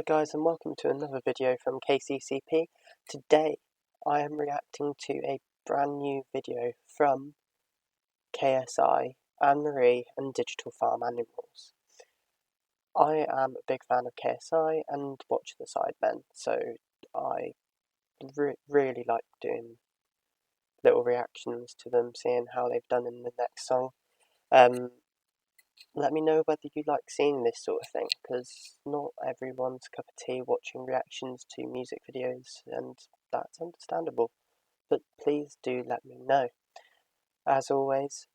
Hi guys, and welcome to another video from KCCP. Today I am reacting to a brand new video from KSI, Anne-Marie and Digital Farm Animals. I am a big fan of KSI and watch the Sidemen, so I really like doing little reactions to them, seeing how they've done in the next song. Let me know whether you like seeing this sort of thing, because not everyone's cup of tea watching reactions to music videos, and that's understandable. But please do let me know. As always,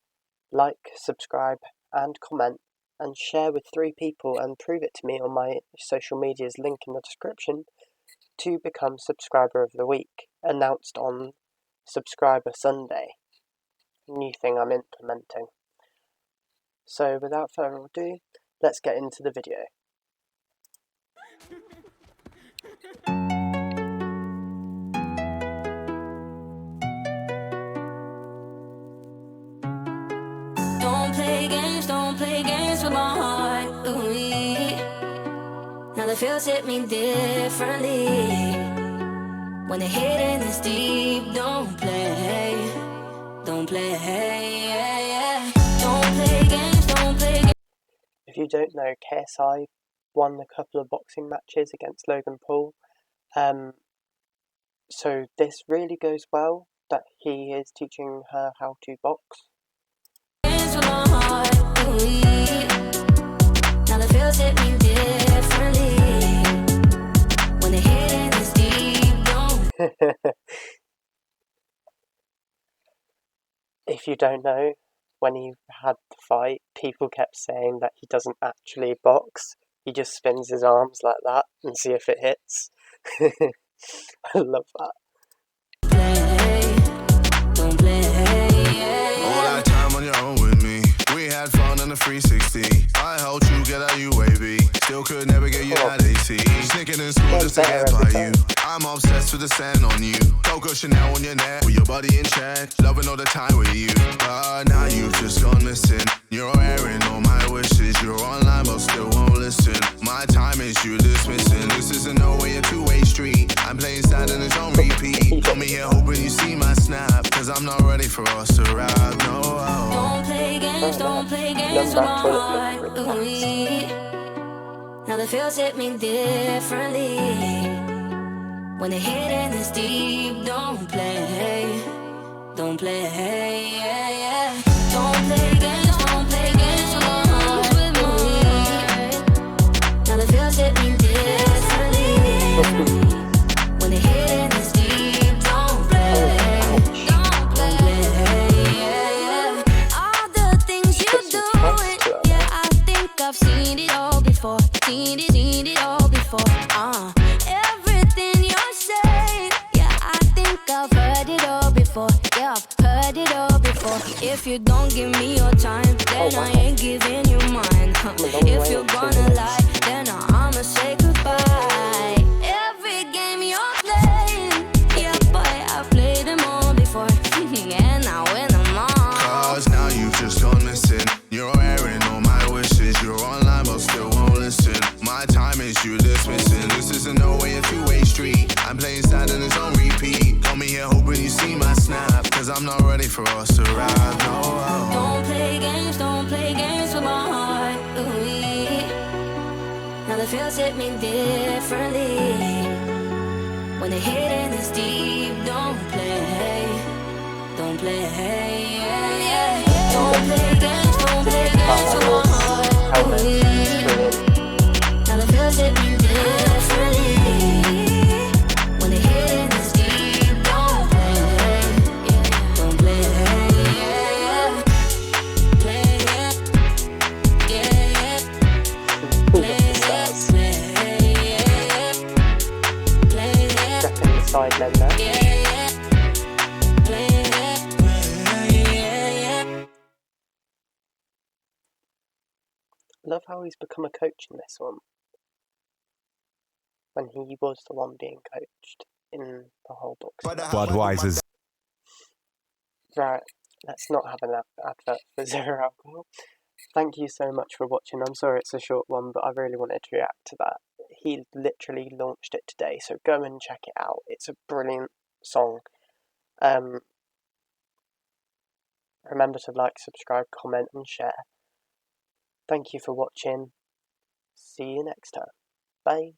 like, subscribe, and comment, and share with 3 people, and prove it to me on my social medias link in the description to become Subscriber of the Week, announced on Subscriber Sunday. New thing I'm implementing. So without further ado, let's get into the video. Don't play games with my heart. Ooh-wee. Now the feels hit me differently. When the hidden is deep, don't play. Don't play, yeah. Don't play games. If you don't know, KSI won a couple of boxing matches against Logan Paul. So this really goes well that he is teaching her how to box. Games with my heart. Ooh-wee. Now the feels hit me differently. When the hidden is deep, don't. If you don't know, when he had the fight, people kept saying that he doesn't actually box. He just spins his arms like that and see if it hits. I love that. Don't play. All that time on your own with me. We had fun on the 360. I helped you get out UAV. Still could never get you out AC. Sneaking in school just to get by you. I'm obsessed with the sand on you. Coco Chanel on your neck, with your body in check. Loving all the time with you. But now you've just gone missing. You're airing all my wishes. You're online but still won't listen. My time is you dismissing. This isn't no way a two-way street. I'm playing sad and it's on repeat. Got me here hoping you see my snap. Cause I'm not ready for us to ride. No. Don't play games with my heart. Ooh-wee. Now the feels hit me differently. When the hidden is deep, don't play. Don't play, yeah. Don't play games with my heart. Ooh-wee. Now the feels hit me differently. When the hidden is deep, don't play. Don't play, yeah. All the things you do, yeah, I think I've seen it all before. Seen it all before. Everything you say, yeah, I think I've heard it all before. Yeah, I've heard it all before. If you don't give me your time, then I ain't giving you mine. If you're gonna lie, then I'ma say goodbye. Every game you're playing, yeah, boy, I've played them all before. And I win them all. Cause now you've just gone missing. You're airing all my wishes. You're online but still won't listen. My time is you dismissing. This isn't no way a two-way street. I'm playing sad and it's on repeat. Got me here hoping you see my snap. Cause I'm not ready for us to ride. No. Don't play games with my heart. Ooh-wee. Now the feels hit me differently. When the hidden is deep, don't play. Don't play, yeah. Don't play games with my heart. Ooh-wee. Now the feels hit me differently. When the hidden is deep, don't play. Don't play, yeah. Play, yeah. Stepping the Sidemen there. Love how he's become a coach in this one, when he was the one being coached in the whole boxing. Budweiser's. Right, let's not have an advert for zero alcohol. Thank you so much for watching. I'm sorry it's a short one, but I really wanted to react to that. he literally launched it today, so go and check it out. It's a brilliant song. Remember to like, subscribe, comment and share. Thank you for watching. See you next time. Bye.